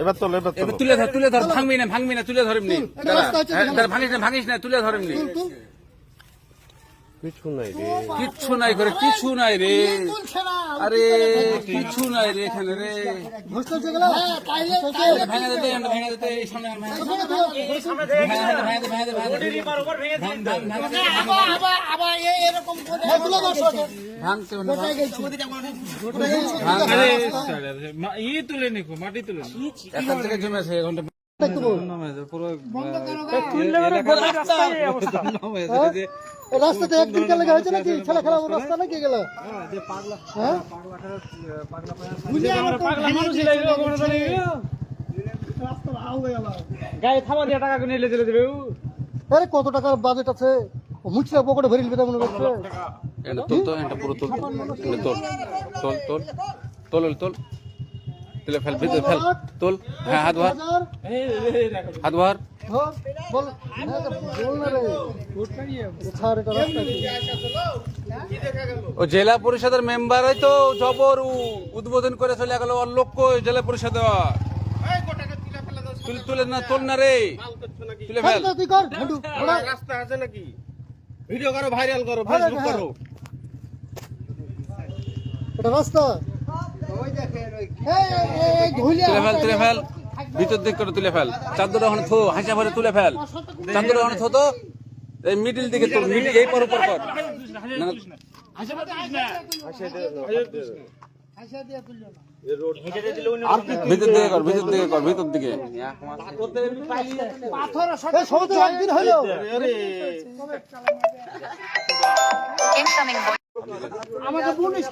এবার তোল, তুলে ধর, ভাঙবি না, তুলে ধর এমনি। ভাঙিস না, তুলে ধর এমনি। কিচ্ছু নাই করে, কিছু নাই রে। আরে কিছু নাই রে এখানে রে। ভেঙে দিতে, এই সামনে তুলে নিকো, মাটি তুলে এখান থেকে জমে আছে ঘন্টা। রাস্তাতে একদিন খেলা হয়েছে নাকি? ছেলে খেলা রাস্তা নাকি গেল? গায়ে থামা দিয়ে টাকা নিলে চলে দেবে। আরে কত টাকার বাজেট আছে? মুচলা পকেটে ভরে নিবে মনে করছে। এটা তোল তো, এটা পুরো তোল, তোল, তুলে ফেল, ভিতরে ফেল, তোল। হ্যাঁ, হাত বাহার। বল না রে। ছাড় এটা রাস্তা কি? ও জেলা পরিষদের মেম্বার তো জবর উদ্বোধন করে চলে গেল। ওর লোক কই জেলা পরিষদ? তুলে না, তোল না রে, তুলে ফেল। তুই কর ঝন্টু, রাস্তা আছে নাকি? ভিডিও করো, ভাইরাল করো, ফেসবুক করো। এটা রাস্তা। তুলে ফেল, ভিতর দিক করে তুলে ফেল। চাদর ওখানে থো, হাসা ভরে তুলে ফেল। চাদর ওখানে থো তো, এই মিডিল দিকে তোল, মিডিল এই পর কর। না, ভিতর দিকে। একদিন হলো আমাকে পুলিশ